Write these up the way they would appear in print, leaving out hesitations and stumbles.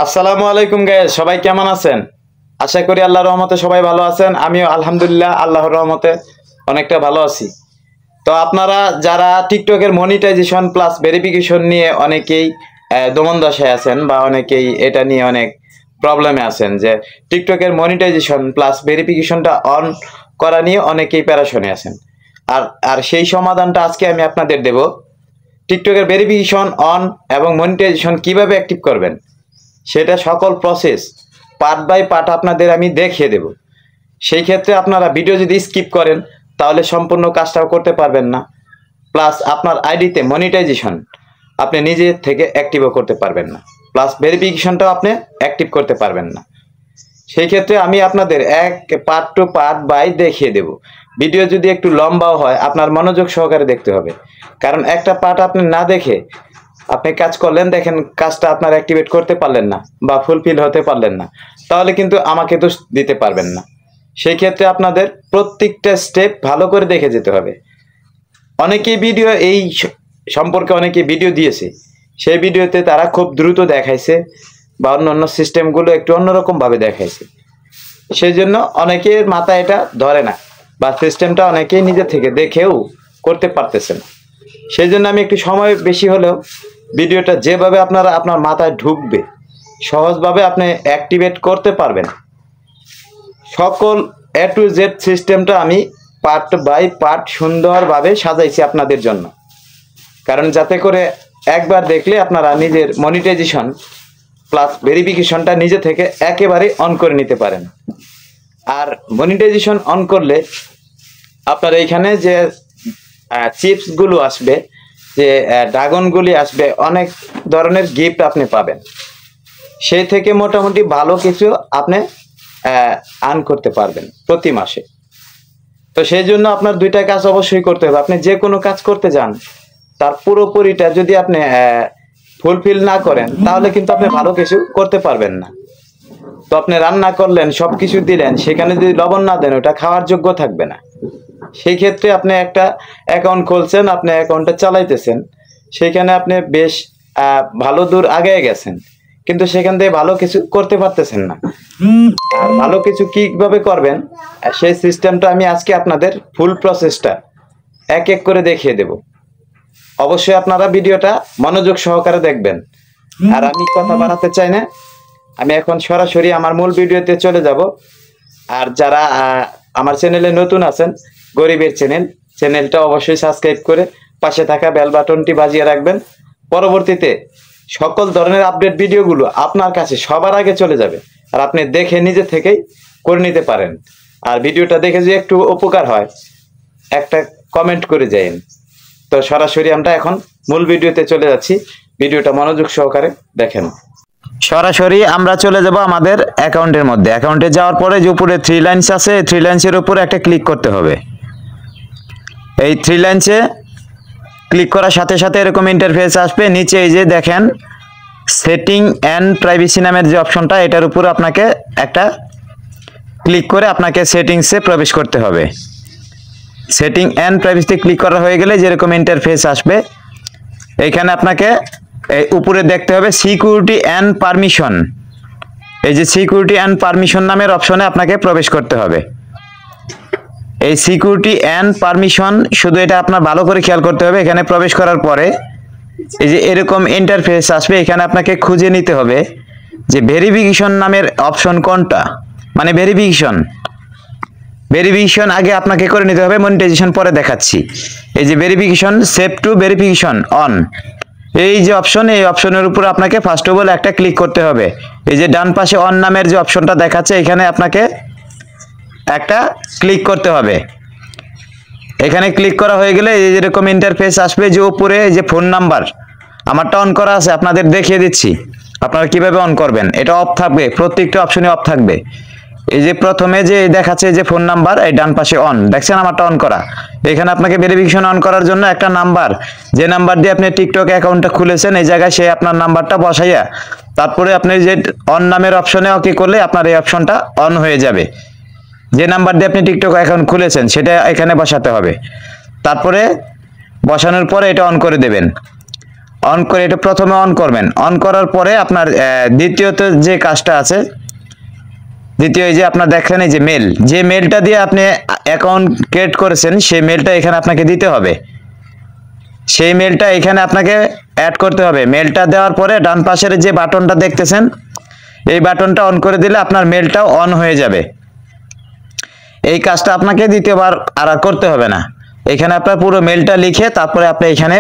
আসসালামু আলাইকুম গাইস, সবাই কেমন আছেন? আশা করি আল্লাহর রহমতে সবাই ভালো আছেন। আমিও আলহামদুলিল্লাহ আল্লাহর রহমতে অনেকটা ভালো আছি। তো আপনারা যারা টিকটকের মনিটাইজেশন প্লাস ভেরিফিকেশন নিয়ে অনেকেই দমন দশায় আছেন বা অনেকেই এটা নিয়ে অনেক প্রবলেমে আছেন যে টিকটকের মনিটাইজেশন প্লাস ভেরিফিকেশনটা অন করা নিয়ে অনেকেই প্যারাশনে আছেন। আর আর সেই সমাধানটা আজকে আমি আপনাদের দেব। টিকটকের ভেরিফিকেশন অন এবং মনিটাইজেশন কিভাবে অ্যাক্টিভ করবেন সেটা সকল প্রসেস পার্ট বাই পার্ট আপনাদের আমি দেখিয়ে দেব। সেই ক্ষেত্রে আপনারা ভিডিও যদি স্কিপ করেন তাহলে সম্পূর্ণ কাজটাও করতে পারবেন না, প্লাস আপনার আইডিতে মনিটাইজেশন আপনি নিজে থেকে অ্যাক্টিভও করতে পারবেন না, প্লাস ভেরিফিকেশনটাও আপনি অ্যাক্টিভ করতে পারবেন না। সেই ক্ষেত্রে আমি আপনাদের এক পার্ট টু পার্ট বাই দেখিয়ে দেব। ভিডিও যদি একটু লম্বাও হয় আপনার মনোযোগ সহকারে দেখতে হবে, কারণ একটা পার্ট আপনি না দেখে আপনি কাজ করলেন, দেখেন কাজটা আপনার অ্যাক্টিভেট করতে পারলেন না বা ফুলফিল হতে পারলেন না, তাহলে কিন্তু আমাকে দোষ দিতে পারবেন না। সেই ক্ষেত্রে আপনাদের প্রত্যেকটা স্টেপ ভালো করে দেখে যেতে হবে। অনেকেই ভিডিও এই সম্পর্কে অনেকে ভিডিও দিয়েছে, সেই ভিডিওতে তারা খুব দ্রুত দেখাইছে বা অন্য সিস্টেমগুলো একটু অন্যরকমভাবে দেখাইছে, সেই জন্য অনেকের মাথায় এটা ধরে না বা সিস্টেমটা অনেকেই নিজে থেকে দেখেও করতে পারতেছে না। সেই জন্য আমি একটু সময় বেশি হলেও ভিডিওটা যেভাবে আপনার মাথায় ঢুকবে সহজভাবে আপনি অ্যাক্টিভেট করতে পারবেন, সকল এ টু জেড সিস্টেমটা আমি পার্ট বাই পার্ট সুন্দরভাবে সাজাইছি আপনাদের জন্য, কারণ যাতে করে একবার দেখলে আপনারা নিজের মনিটাইজেশন প্লাস ভেরিফিকেশনটা নিজে থেকে একেবারে অন করে নিতে পারেন। আর মনিটাইজেশন অন করলে আপনার এইখানে যে চিপসগুলো আসবে, যে ড্রাগনগুলি আসবে, অনেক ধরনের গিফট আপনি পাবেন, সেই থেকে মোটামুটি ভালো কিছু আপনি আর্ন করতে পারবেন প্রতি মাসে। তো সেই জন্য আপনার দুইটা কাজ অবশ্যই করতে হবে। আপনি যে কোনো কাজ করতে যান তার পুরোপুরিটা যদি আপনি ফুলফিল না করেন তাহলে কিন্তু আপনি ভালো কিছু করতে পারবেন না। তো আপনি রান্না করলেন, সব কিছু দিলেন, সেখানে যদি লবণ না দেন ওটা খাওয়ার যোগ্য থাকবে না। সেই ক্ষেত্রে আপনি একটা অ্যাকাউন্ট খুলছেন, আপনি অ্যাকাউন্টটা চালাইতেছেন, সেখানে আপনি বেশ ভালো দূর আগে গেছেন, কিন্তু সেখান থেকে ভালো কিছু করতে পারতেছেন না। আর ভালো কিছু কিভাবে করবেন সেই সিস্টেমটা আমি আজকে আপনাদের ফুল প্রসেসটা এক এক করে দেখিয়ে দেব। অবশ্যই আপনারা ভিডিওটা মনোযোগ সহকারে দেখবেন। আর আমি কথা বাড়াতে চাই না, আমি এখন সরাসরি আমার মূল ভিডিওতে চলে যাব। আর যারা আমার চ্যানেলে নতুন আছেন, গরিবের চ্যানেলটা অবশ্যই সাবস্ক্রাইব করে পাশে থাকা বেল বাটনটি বাজিয়ে রাখবেন। পরবর্তীতে সকল ধরনের আপডেট ভিডিওগুলো আপনার কাছে সবার আগে চলে যাবে, আর আপনি দেখে নিজে থেকেই করে নিতে পারেন। আর ভিডিওটা দেখে যদি একটু উপকার হয় একটা কমেন্ট করে যাইন। তো সরাসরি আমরা এখন মূল ভিডিওতে চলে যাচ্ছি, ভিডিওটা মনোযোগ সহকারে দেখেন। সরাসরি আমরা চলে যাব আমাদের অ্যাকাউন্টের মধ্যে। অ্যাকাউন্টে যাওয়ার পরে যে উপরে থ্রি লাইনস আছে, থ্রি লাইনসের উপরে একটা ক্লিক করতে হবে। এই থ্রি লাইনসে ক্লিক করার সাথে সাথে এরকম ইন্টারফেস আসবে। নিচে এই যে দেখেন সেটিং অ্যান্ড প্রাইভেসি নামের যে অপশনটা, এটার উপর আপনাকে একটা ক্লিক করে আপনাকে সেটিংসে প্রবেশ করতে হবে। সেটিং অ্যান্ড প্রাইভেসিতে ক্লিক করা হয়ে গেলে যেরকম ইন্টারফেস আসবে, এখানে আপনাকে এই উপরে দেখতে হবে সিকিউরিটি অ্যান্ড পারমিশন। এই যে সিকিউরিটি অ্যান্ড পারমিশন নামের অপশনে আপনাকে প্রবেশ করতে হবে। এই সিকিউরিটি অ্যান্ড পারমিশন শুধু এটা আপনার ভালো করে খেয়াল করতে হবে। এখানে প্রবেশ করার পরে এই যে এরকম ইন্টারফেস আসবে, এখানে আপনাকে খুঁজে নিতে হবে যে ভেরিফিকেশন নামের অপশন কোনটা, মানে ভেরিফিকেশন আগে আপনাকে করে নিতে হবে, মনিটাইজেশন পরে দেখাচ্ছি। এই যে verification save two verification on, এই যে অপশন, এই অপশনের উপর আপনাকে ফার্স্ট অফ অল একটা ক্লিক করতে হবে। এই যে ডান পাশে অন নামের যে অপশনটা দেখাচ্ছে, এখানে আপনাকে একটা ক্লিক করতে হবে। এখানে ক্লিক করা হয়ে গেলে এই যেরকম ইন্টারফেস আসবে, যে উপরে যে ফোন নাম্বার আমারটা অন করা আছে, আপনাদের দেখিয়ে দিচ্ছি আপনারা কিভাবে অন করবেন। এটা অফ থাকবে, প্রত্যেকটা অপশনে অফ থাকবে। এই যে প্রথমে যে দেখাচ্ছে যে ফোন নাম্বার, এই ডান পাশে অন, দেখছেন আমারটা অন করা। এখানে আপনাকে ভেরিফিকেশন অন করার জন্য একটা নাম্বার, যে নাম্বার দিয়ে আপনি টিকটক অ্যাকাউন্টটা খুলেছেন, এই জায়গায় সে আপনার নাম্বারটা বসাইয়া তারপরে আপনি যে অন নামের অপশনে ওকে করলে আপনার এই অপশনটা অন হয়ে যাবে। যে নাম্বার দিয়ে আপনি টিকটক অ্যাকাউন্ট খুলেছেন সেটা এখানে বসাতে হবে। তারপরে বসানোর পরে এটা অন করে দেবেন। অন করে এটা প্রথমে অন করবেন। অন করার পরে আপনার দ্বিতীয়ত যে কাজটা আছে, দ্বিতীয় এই যে আপনার দেখেন এই যে মেল, যে মেলটা দিয়ে আপনি অ্যাকাউন্ট ক্রিয়েট করেছেন সেই মেলটা এখানে আপনাকে দিতে হবে। সেই মেলটা এখানে আপনাকে অ্যাড করতে হবে। মেলটা দেওয়ার পরে ডান পাশের যে বাটনটা দেখতেছেন এই বাটনটা অন করে দিলে আপনার মেলটাও অন হয়ে যাবে। এই কাজটা আপনাকে দ্বিতীয়বার আর করতে হবে না। এখানে আপনার পুরো মেলটা লিখে তারপরে আপনি এখানে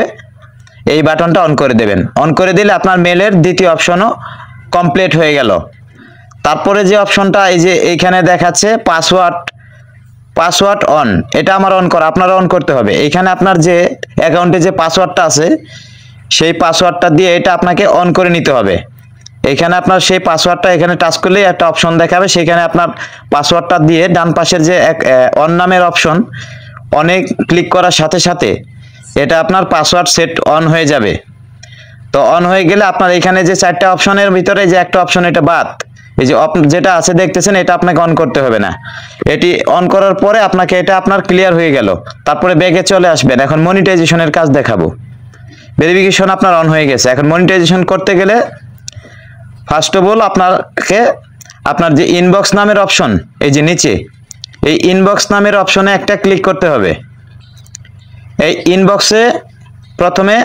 এই বাটনটা অন করে দেবেন। অন করে দিলে আপনার মেলের দ্বিতীয় অপশনও কমপ্লিট হয়ে গেল। তারপরে যে অপশনটা এই যে এইখানে দেখাচ্ছে পাসওয়ার্ড অন, এটা আমার অন করা, আপনারা অন করতে হবে। এখানে আপনার যে অ্যাকাউন্টে যে পাসওয়ার্ডটা আছে সেই পাসওয়ার্ডটা দিয়ে এটা আপনাকে অন করে নিতে হবে। এখানে আপনার সেই পাসওয়ার্ডটা এখানে টাচ করলেই একটা অপশন দেখাবে, সেখানে আপনার পাসওয়ার্ডটা দিয়ে ডান পাশের যে অন নামের অপশন, অনেক ক্লিক করার সাথে সাথে এটা আপনার পাসওয়ার্ড সেট অন হয়ে যাবে। তো অন হয়ে গেলে আপনার এখানে যে 4টা অপশনের ভিতরে যে একটা অপশন এটা বাদ, এই যে যেটা আছে দেখতেছেন এটা আপনাকে অন করতে হবে না। এটি অন করার পরে আপনাকে এটা আপনার ক্লিয়ার হয়ে গেল। তারপরে ব্যাগে চলে আসবেন। এখন মনিটাইজেশনের কাজ দেখাবো। ভেরিফিকেশন আপনার অন হয়ে গেছে। এখন মনিটাইজেশন করতে গেলে ফার্স্ট অফ অল আপনাকে আপনার যে ইনবক্স নামের অপশন, এই যে নিচে এই ইনবক্স নামের অপশনে একটা ক্লিক করতে হবে। এই ইনবক্সে প্রথমে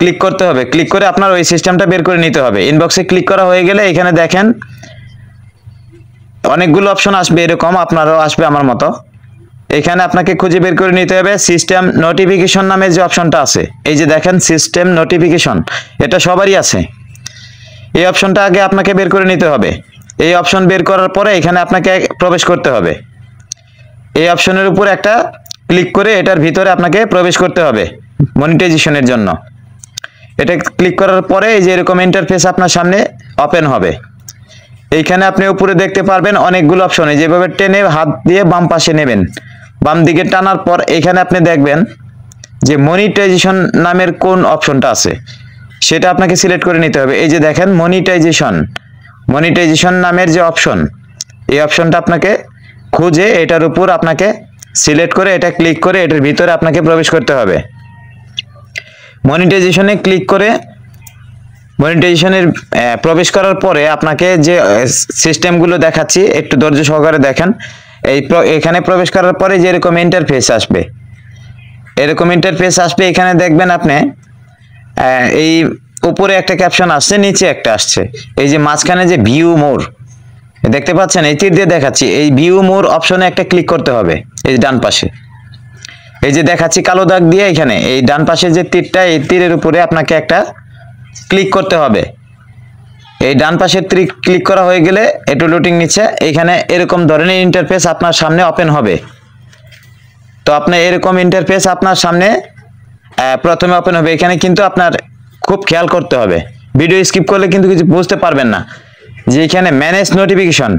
ক্লিক করতে হবে। ক্লিক করে আপনার ওই সিস্টেমটা বের করে নিতে হবে। ইনবক্সে ক্লিক করা হয়ে গেলে এখানে দেখেন অনেকগুলো অপশন আসবে, এরকম আপনারও আসবে আমার মতো। এখানে আপনাকে খুঁজে বের করে নিতে হবে সিস্টেম নোটিফিকেশন নামের যে অপশনটা আছে, এই যে দেখেন সিস্টেম নোটিফিকেশন, এটা সবারই আছে। এই অপশনটা আগে আপনাকে বের করে নিতে হবে। এই অপশন বের করার পরে এখানে আপনাকে প্রবেশ করতে হবে। এই অপশনের উপর একটা ক্লিক করে এটার ভিতরে আপনাকে প্রবেশ করতে হবে মনিটাইজেশনের জন্য। এটা ক্লিক করার পরে এই যে এরকম ইন্টারফেস আপনার সামনে ওপেন হবে। এইখানে আপনি উপরে দেখতে পারবেন অনেকগুলো অপশন, যেভাবে টেনে হাত দিয়ে বাম পাশে নেবেন, বাম দিকে টানার পর এখানে আপনি দেখবেন যে মনিটাইজেশন নামের কোন অপশনটা আছে সেটা আপনাকে সিলেক্ট করে নিতে হবে। এই যে দেখেন মনিটাইজেশন নামের যে অপশন, এই অপশনটা আপনাকে খুঁজে এটার উপর আপনাকে সিলেক্ট করে এটা ক্লিক করে এটার ভিতরে আপনাকে প্রবেশ করতে হবে। মনিটাইজেশনে ক্লিক করে মনিটাইজেশনের প্রবেশ করার পরে আপনাকে যে সিস্টেমগুলো দেখাচ্ছি একটু ধৈর্য সহকারে দেখেন। এখানে প্রবেশ করার পরে যে এরকম ইন্টারফেস আসবে, এরকম ইন্টারফেস আসবে। এখানে দেখবেন আপনি এই উপরে একটা ক্যাপশন আসছে, নিচে একটা আসছে। এই যে মাঝখানে যে ভিউ মোর দেখতে পাচ্ছেন, এই তীর দিয়ে দেখাচ্ছি, এই ভিউ মোর অপশনে একটা ক্লিক করতে হবে। এই ডান পাশে এই যে দেখাচ্ছি কালো দাগ দিয়ে, এখানে এই ডান পাশে যে তীরটা, এই তীরের উপরে আপনাকে একটা ক্লিক করতে হবে। এই ডান পাশের তীর ক্লিক করা হয়ে গেলে একটু লোডিং নিচ্ছে। এখানে এরকম ধরনের ইন্টারফেস আপনার সামনে ওপেন হবে। তো আপনি এরকম ইন্টারফেস আপনার সামনে প্রথমে ওপেন হবে। এখানে কিন্তু আপনার খুব খেয়াল করতে হবে, ভিডিও স্কিপ করলে কিন্তু কিছু বুঝতে পারবেন না। যে এখানে ম্যানেজ নোটিফিকেশন,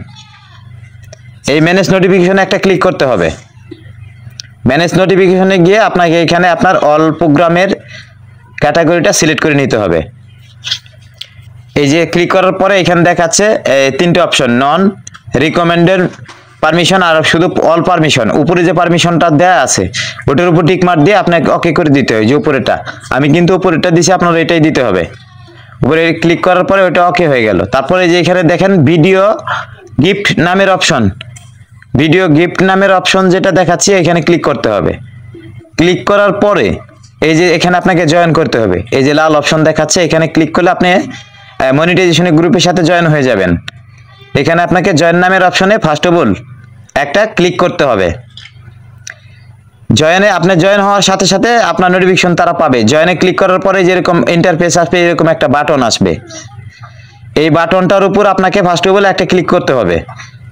এই ম্যানেজ নোটিফিকেশনে একটা ক্লিক করতে হবে। ম্যানেজ নোটিফিকেশনে গিয়ে আপনাকে এখানে আপনার অল প্রোগ্রামের ক্যাটাগরিটা সিলেক্ট করে নিতে হবে। এই যে ক্লিক করার পরে এখানে দেখাচ্ছে 3টে অপশন, নন, রিকমেন্ডেড, পারমিশন আর শুধু অল পারমিশন। উপরে যে পারমিশনটা দেওয়া আছে ওটার উপর টিক মার্ক দিয়ে আপনাকে ওকে করে দিতে হবে। যে উপরেটা আমি কিন্তু উপরেটা দিছি, আপনার এটাই দিতে হবে। উপরে ক্লিক করার পরে ওটা ওকে হয়ে গেল। তারপরে যে এখানে দেখেন ভিডিও গিফট নামের অপশন, ভিডিও গিফট নামের অপশন যেটা দেখাচ্ছি এখানে ক্লিক করতে হবে। ক্লিক করার পরে এই যে এখানে আপনাকে জয়েন করতে হবে। এই যে লাল অপশন দেখাচ্ছে, এখানে ক্লিক করলে আপনি মনিটাইজেশনের গ্রুপের সাথে জয়েন হয়ে যাবেন। এখানে আপনাকে জয়েন নামের অপশনে ফার্স্ট অফ অল একটা ক্লিক করতে হবে। জয়েনে আপনি জয়েন হওয়ার সাথে সাথে আপনার নোটিফিকেশন তারা পাবে। জয়েনে ক্লিক করার পরে যেরকম ইন্টারফেস আসবে, এরকম একটা বাটন আসবে। এই বাটনটার উপর আপনাকে ফার্স্ট অফ অল একটা ক্লিক করতে হবে।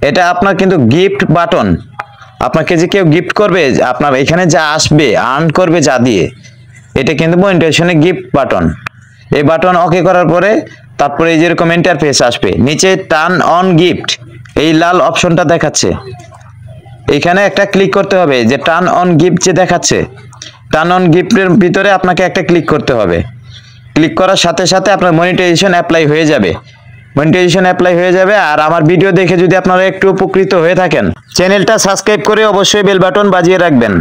এটা আপনার কিন্তু গিফট বাটন, আপনাকে যে কেউ গিফট করবে, আপনার এখানে যা আসবে আর্ন করবে যা দিয়ে, এটা কিন্তু মনিটাইজেশনের গিফট বাটন। এই বাটন ওকে করার পরে তারপরে এই যেরকম ইন্টারফেস আসবে, নিচে টার্ন অন গিফট এই লাল অপশনটা দেখাচ্ছে, এখানে একটা ক্লিক করতে হবে। যে টার্ন অন গিফট যে দেখাচ্ছে, টার্ন অন গিফটের ভিতরে আপনাকে একটা ক্লিক করতে হবে। ক্লিক করার সাথে সাথে আপনার মনিটাইজেশন অ্যাপ্লাই হয়ে যাবে। মনিটাইজেশন অ্যাপ্লাই হয়ে যাবে। আর আমার ভিডিও দেখে যদি আপনারা একটু উপকৃত হয়ে থাকেন, চ্যানেলটা সাবস্ক্রাইব করে অবশ্যই বেল বাটন বাজিয়ে রাখবেন।